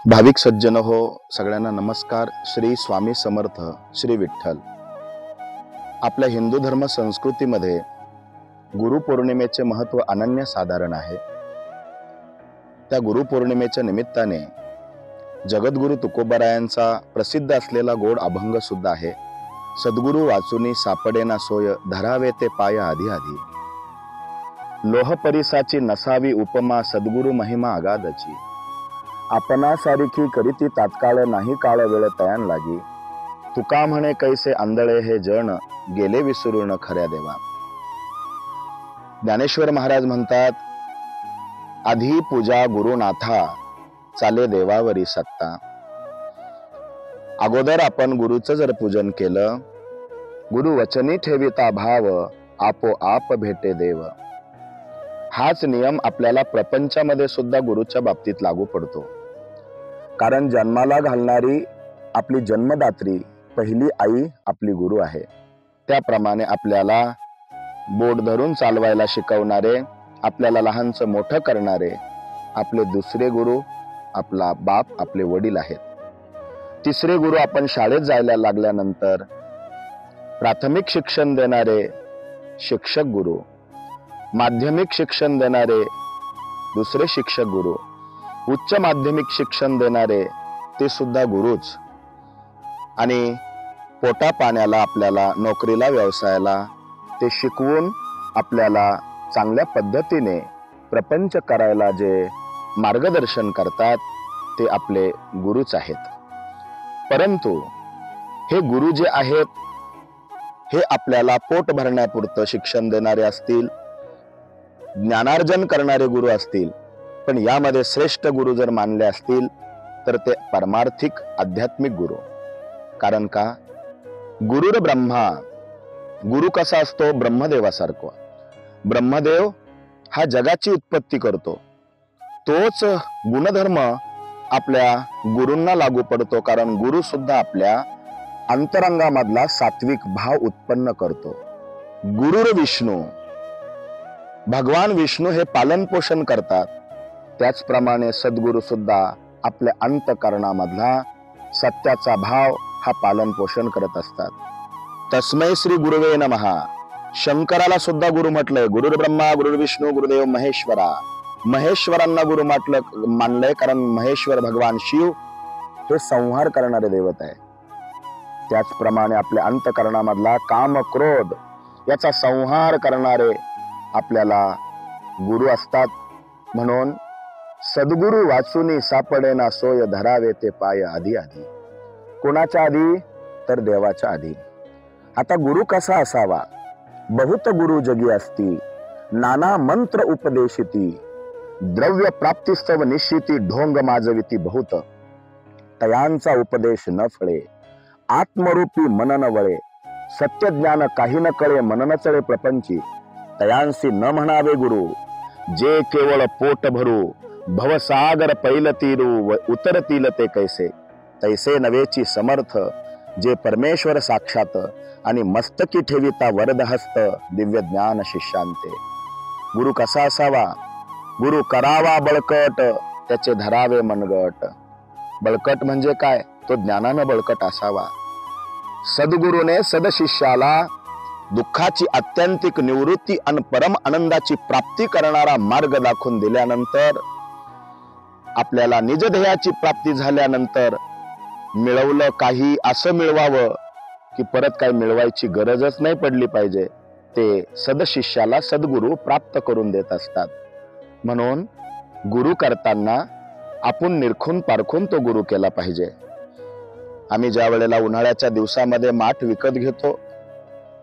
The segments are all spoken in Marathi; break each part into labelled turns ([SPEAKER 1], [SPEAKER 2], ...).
[SPEAKER 1] भाविक सज्जन हो, सगळ्यांना नमस्कार. श्री स्वामी समर्थ, श्री विठ्ठल. आपल्या हिंदू धर्म संस्कृतीमध्ये गुरुपौर्णिमेचे महत्त्व अनन्यसाधारण आहे. त्या गुरुपौर्णिमेच्या निमित्ताने जगद्गुरु तुकोबारायांचा प्रसिद्ध असलेला गोड अभंग सुद्धा आहे. सद्गुरु वाचुनी सापडेना सोय, धरावे ते पाय आधी आधी. लोह परिसाची नसावी उपमा, सद्गुरु महिमा अगाधची. आपणा सारिखी करीती तात्काळ, नाही काळ वेळ तयान लागी. तुका म्हणे कैसे आंधळे हे जण, गेले विसरून खऱ्या देवा. ज्ञानेश्वर महाराज म्हणतात, आधी पूजा गुरुनाथा, चाले देवावरी सत्ता. अगोदर आपण गुरुचं जर पूजन केलं, गुरु वचनी ठेविता भाव, आपोआप भेटे देव. हाच नियम आपल्याला प्रपंचामध्ये सुद्धा गुरुच्या बाबतीत लागू पडतो. कारण जन्माला घालणारी आपली जन्मदात्री पहिली आई आपली गुरु आहे. त्याप्रमाणे आपल्याला बोट धरून चालवायला शिकवणारे, आपल्याला लहानचं मोठं करणारे आपले दुसरे गुरु आपला बाप, आपले वडील आहेत. तिसरे गुरु आपण शाळेत जायला लागल्यानंतर प्राथमिक शिक्षण देणारे शिक्षक गुरु, माध्यमिक शिक्षण देणारे दुसरे शिक्षक गुरु, उच्च माध्यमिक शिक्षण देणारे ते सुद्धा गुरुच. आणि पोटा पाण्याला, आपल्याला नोकरीला, व्यवसायाला ते शिकवून आपल्याला चांगल्या पद्धतीने प्रपंच करायला जे मार्गदर्शन करतात ते आपले गुरुच आहेत. परंतु हे गुरु जे आहेत हे आपल्याला पोट भरण्यापुरतं शिक्षण देणारे असतील, ज्ञानार्जन करणारे गुरु असतील, पण यामध्ये श्रेष्ठ गुरु जर मानले असतील तर ते परमार्थिक आध्यात्मिक गुरु. कारण का? गुरुर ब्रह्मा. गुरु कसा असतो? ब्रह्मदेवासारखा. ब्रह्मदेव हा जगाची उत्पत्ती करतो. तोच गुणधर्म आपल्या गुरूंना लागू पडतो. कारण गुरु सुद्धा आपल्या अंतरंगामधला सात्विक भाव उत्पन्न करतो. गुरुर विष्णू. भगवान विष्णू हे पालन पोषण करतात. त्याचप्रमाणे सद्गुरु सुद्धा आपल्या अंतकरणामधला सत्याचा भाव हा पालन पोषण करत असतात. तस्मै श्री गुरुवे नमः. शंकराला सुद्धा गुरु म्हटलंय. गुरुर ब्रह्मा, गुरुर विष्णू, गुरुदेव महेश्वरा. महेश्वरांना गुरु मानलंय कारण महेश्वर भगवान शिव हे संहार करणारे देवत आहे. त्याचप्रमाणे आपल्या अंतकरणामधला काम, क्रोध याचा संहार करणारे आपल्याला गुरु असतात. म्हणून सद्गुरु वाचुनी सापडेना सोय, धरावे ते पाय आधी आधी. कोणाच्या आधी? तर देवाच्या आधी. आता गुरु कसा असावा? बहुत गुरु जगी असती, नाना मंत्र उपदेशिती. द्रव्य प्राप्तिस्तव निश्चिती, ढोंग माजविती बहुत. तयांचा उपदेश न फळे, आत्मरूपी मन न वळे. सत्य ज्ञान काही न कळे, मन न चळे प्रपंची. तयांसी न म्हणावे गुरु, जे केवळ पोट भरू. भवसागर पैल तीरू, व उतरतील ते कैसे. तैसे नवेची समर्थ, जे परमेश्वर साक्षात. आणि मस्तकी ठेविता वरदहस्त, दिव्य ज्ञान शिष्यांते. गुरु कसा असावा? गुरु करावा बळकट, त्याचे धरावे मनगट. बळकट म्हणजे काय? तो ज्ञानानं बळकट असावा. सद्गुरूने सदशिष्याला दुःखाची आत्यंतिक निवृत्ती आणि परम आनंदाची प्राप्ती करणारा मार्ग दाखवून दिल्यानंतर, आपल्याला निजध्येयाची प्राप्ती झाल्यानंतर मिळवलं काही असं मिळवावं की परत काही मिळवायची गरजच नाही पडली पाहिजे, ते सदशिष्याला सद्गुरू प्राप्त करून देत असतात. म्हणून गुरु करताना आपण निरखून पारखून तो गुरु केला पाहिजे. आम्ही ज्या वेळेला उन्हाळ्याच्या दिवसामध्ये माठ विकत घेतो,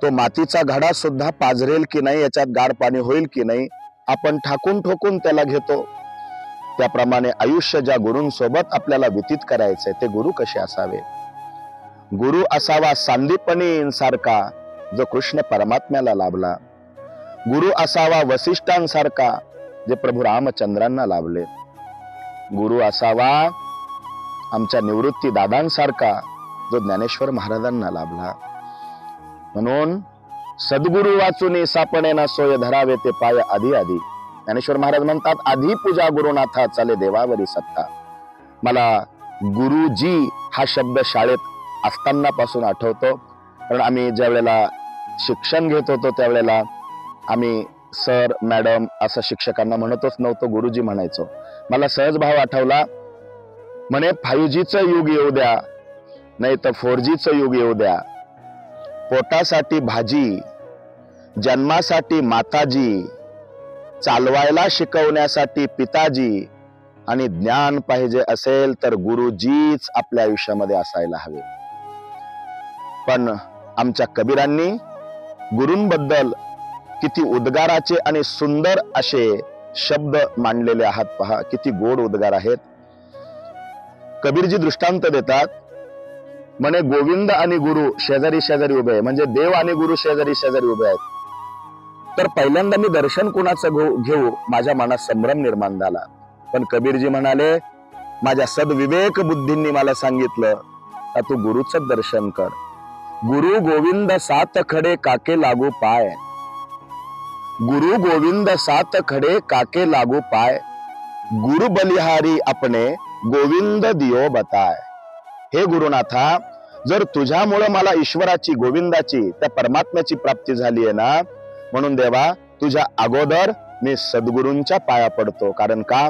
[SPEAKER 1] तो मातीचा घडा सुद्धा पाझरेल की नाही, याच्यात गार पाणी होईल की नाही, आपण ठाकून ठोकून त्याला घेतो. त्याप्रमाणे आयुष्य ज्या गुरूंसोबत आपल्याला व्यतीत करायचंय ते गुरु कसे असावे? गुरु असावा सांदीपनींसारखा, जो कृष्ण परमात्म्याला लाभला. गुरु असावा वसिष्ठांसारखा, जे प्रभू रामचंद्रांना लाभले. गुरु असावा आमच्या निवृत्ती दादांसारखा, जो ज्ञानेश्वर महाराजांना लाभला. म्हणून सद्गुरु वाचुनी सापडेना सोय, धरावे ते पाय आधी आधी. ज्ञानेश्वर महाराज म्हणतात, आधी पूजा गुरुनाथा, चाले देवावरी सत्ता. मला गुरुजी हा शब्द शाळेत असतानापासून आठवतो. कारण आम्ही ज्या वेळेला शिक्षण घेत होतो त्यावेळेला आम्ही सर मॅडम असं शिक्षकांना म्हणतच नव्हतो, गुरुजी म्हणायचो. मला सहज भाव आठवला, म्हणे 5Gचं युग येऊ द्या, नाही तर 4Gचं युग येऊ द्या. पोटासाठी भाजी, जन्मासाठी माताजी, चालवायला शिकवण्यासाठी पिताजी, आणि ज्ञान पाहिजे असेल तर गुरुजीच आपल्या आयुष्यामध्ये असायला हवे. पण आमच्या कबीरांनी गुरूंबद्दल किती उद्गाराचे आणि सुंदर असे शब्द मांडलेले आहात. पहा किती गोड उद्गार आहेत. कबीरजी दृष्टांत देतात, म्हणे गोविंद आणि गुरु शेजारी शेजारी उभे आहे, म्हणजे देव आणि गुरु शेजारी शेजारी उभे आहेत. तर पहिल्यांदा मी दर्शन कुणाचं घेऊ, माझ्या मनात संभ्रम निर्माण झाला. पण कबीरजी म्हणाले, माझ्या सद्विवेक बुद्धींनी मला सांगितलं का तू गुरुचं दर्शन कर. गुरु गोविंद सात खडे काके लागू पाय, गुरु गोविंद सात खडे काके लागू पाय, गुरु बलिहारी अपने गोविंद दियो बताय. हे गुरुनाथा, जर तुझ्यामुळे मला ईश्वराची, गोविंदाची, त्या परमात्म्याची प्राप्ती झाली आहे ना, म्हणून देवा तुझ्या अगोदर मी सद्गुरूंच्या पाया पडतो. कारण का,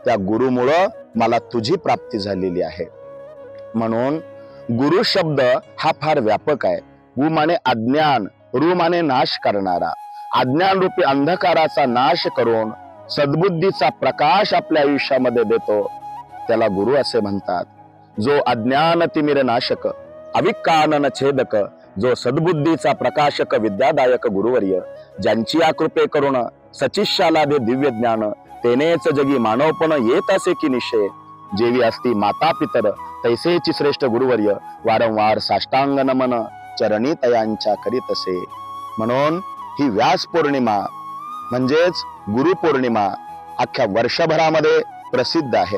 [SPEAKER 1] त्या गुरुमुळं मला तुझी प्राप्ती झालेली आहे. म्हणून गुरु शब्द हा फार व्यापक आहे. गु माने अज्ञान, रु माने नाश करणारा. अज्ञान रूपी अंधकाराचा नाश करून सद्बुद्धीचा प्रकाश आपल्या आयुष्यामध्ये देतो, त्याला गुरु असे म्हणतात. जो अज्ञान तिमिर नाशक, अविक्कानन छेदक, जो सद्बुद्धीचा प्रकाशक विद्यादायक गुरुवर्य, ज्यांची या कृपे करून सचिष्याला दे दिव्य ज्ञान, तेनेच जगी मानवपण येत असे की निश्चय. जेवी असती माता पितर तैसेची श्रेष्ठ गुरुवर्य, वारंवार साष्टांग नमन चरणी तयांच्या करीत असे. म्हणून ही व्यास पौर्णिमा म्हणजेच गुरुपौर्णिमा अख्ख्या वर्षभरामध्ये प्रसिद्ध आहे.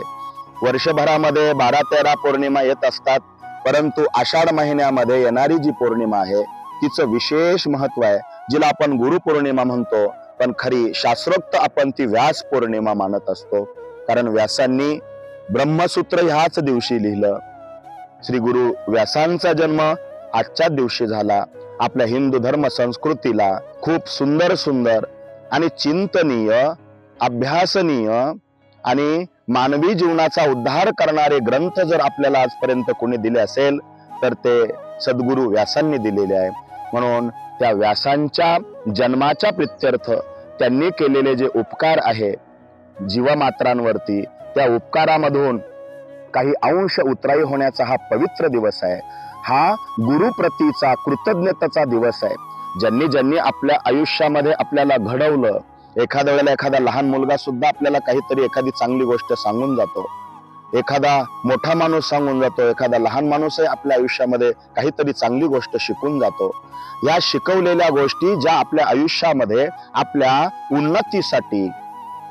[SPEAKER 1] वर्षभरामध्ये 12-13 पौर्णिमा येत असतात, परंतु आषाढ महिन्यामध्ये येणारी जी पौर्णिमा आहे तिचं विशेष महत्व आहे, जिला आपण गुरुपौर्णिमा म्हणतो. पण खरी शास्त्रोक्त आपण ती व्यास पौर्णिमा मानत असतो. कारण व्यासांनी ब्रह्मसूत्र ह्याच दिवशी लिहिलं. श्री गुरु व्यासांचा जन्म आजच्याच दिवशी झाला. आपल्या हिंदू धर्म संस्कृतीला खूप सुंदर सुंदर आणि चिंतनीय, अभ्यासनीय आणि मानवी जीवनाचा उद्धार करणारे ग्रंथ जर आपल्याला आजपर्यंत कोणी दिले असेल तर ते सद्गुरु व्यासांनी दिलेले आहे. म्हणून त्या व्यासांच्या जन्माच्या प्रित्यर्थ त्यांनी केलेले जे उपकार आहे जीवमात्रांवरती, त्या उपकारामधून काही अंश उतराई होण्याचा हा पवित्र दिवस आहे. हा गुरुप्रतीचा कृतज्ञतेचा दिवस आहे. ज्यांनी ज्यांनी आपल्या आयुष्यामध्ये आपल्याला घडवलं, एखाद्या वेळेला एखादा लहान मुलगा सुद्धा आपल्याला काहीतरी एखादी चांगली गोष्ट सांगून जातो, एखादा मोठा माणूस सांगून जातो, एखादा लहान माणूसही आपल्या आयुष्यामध्ये काहीतरी चांगली गोष्ट शिकून जातो. या शिकवलेल्या गोष्टी ज्या आपल्या आयुष्यामध्ये आपल्या उन्नतीसाठी,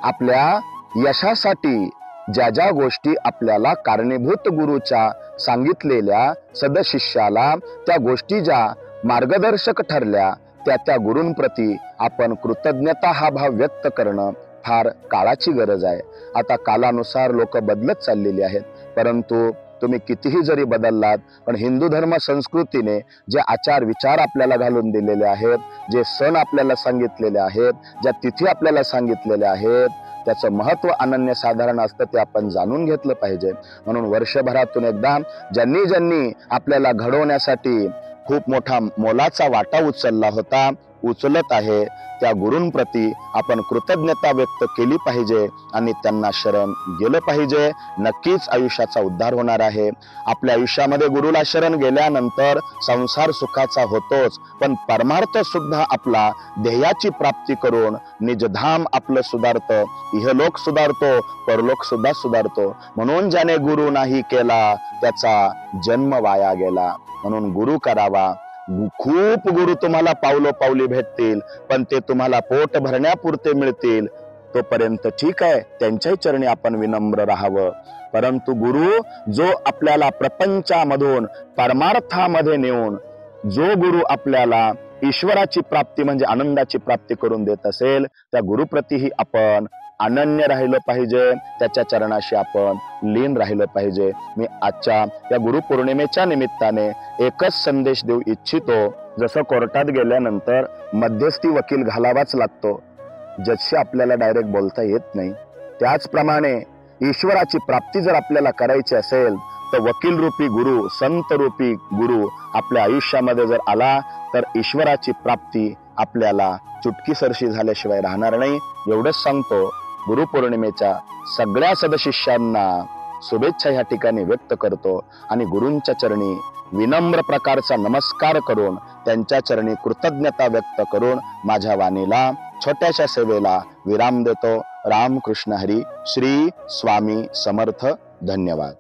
[SPEAKER 1] आपल्या यशासाठी ज्या ज्या गोष्टी आपल्याला कारणीभूत गुरुच्या सांगितलेल्या सदशिष्याला, त्या गोष्टी ज्या मार्गदर्शक ठरल्या, त्या गुरूंप्रती आपण कृतज्ञता हा भाव व्यक्त करणं फार काळाची गरज आहे. आता कालानुसार लोक बदलत चाललेली आहेत, परंतु तुम्ही कितीही जरी बदललात पण हिंदू धर्म संस्कृतीने जे आचार विचार आपल्याला घालून दिलेले आहेत, जे सण आपल्याला सांगितलेले आहेत, ज्या तिथी आपल्याला सांगितलेल्या आहेत, त्याचं महत्व अनन्यसाधारण असतं, ते आपण जाणून घेतलं पाहिजे. म्हणून वर्षभरातून एकदा ज्यांनी ज्यांनी आपल्याला घडवण्यासाठी खूप मोठा मोलाचा वाटा उचलला होता, उचलत आहे, त्या गुरूंप्रती आपण कृतज्ञता व्यक्त केली पाहिजे आणि त्यांना शरण गेलं पाहिजे. नक्कीच आयुष्याचा उद्धार होणार आहे. आपल्या आयुष्यामध्ये गुरुला शरण गेल्यानंतर संसार सुखाचा होतोच, पण परमार्थ सुद्धा आपला ध्येयाची प्राप्ती करून निजधाम आपलं सुधारतं, इहलोक सुधारतो, परलोक सुद्धा सुधारतो. म्हणून ज्याने गुरु नाही केला त्याचा जन्म वाया गेला. म्हणून गुरु करावा. खूप गुरु तुम्हाला पावलोपावली भेटतील, पण ते तुम्हाला पोट भरण्यापुरते मिळतील. तोपर्यंत ठीक आहे, त्यांच्याही चरणी आपण विनम्र राहावं. परंतु गुरु जो आपल्याला प्रपंचामधून परमार्थामध्ये नेऊन, जो गुरु आपल्याला ईश्वराची प्राप्ती म्हणजे आनंदाची प्राप्ती करून देत असेल, त्या गुरुप्रतीही आपण अनन्य राहिलं पाहिजे, त्याच्या चरणाशी आपण लीन राहिलं पाहिजे. मी आजच्या या गुरुपौर्णिमेच्या निमित्ताने एकच संदेश देऊ इच्छितो. जसं कोर्टात गेल्यानंतर मध्यस्थी वकील घालावाच लागतो, जजशी आपल्याला डायरेक्ट बोलता येत नाही, त्याचप्रमाणे ईश्वराची प्राप्ती जर आपल्याला करायची असेल तर वकील रूपी गुरु, संत रूपी गुरु आपल्या आयुष्यामध्ये जर आला तर ईश्वराची प्राप्ती आपल्याला चुटकीसरशी झाल्याशिवाय राहणार नाही. एवढंच सांगतो. गुरुपौर्णिमेच्या सगळ्या सदशिष्यांना शुभेच्छा ह्या ठिकाणी व्यक्त करतो आणि गुरूंच्या चरणी विनम्र प्रकारचा नमस्कार करून त्यांच्या चरणी कृतज्ञता व्यक्त करून माझ्या वाणीला, छोट्याशा सेवेला विराम देतो. रामकृष्ण हरी. श्री स्वामी समर्थ. धन्यवाद.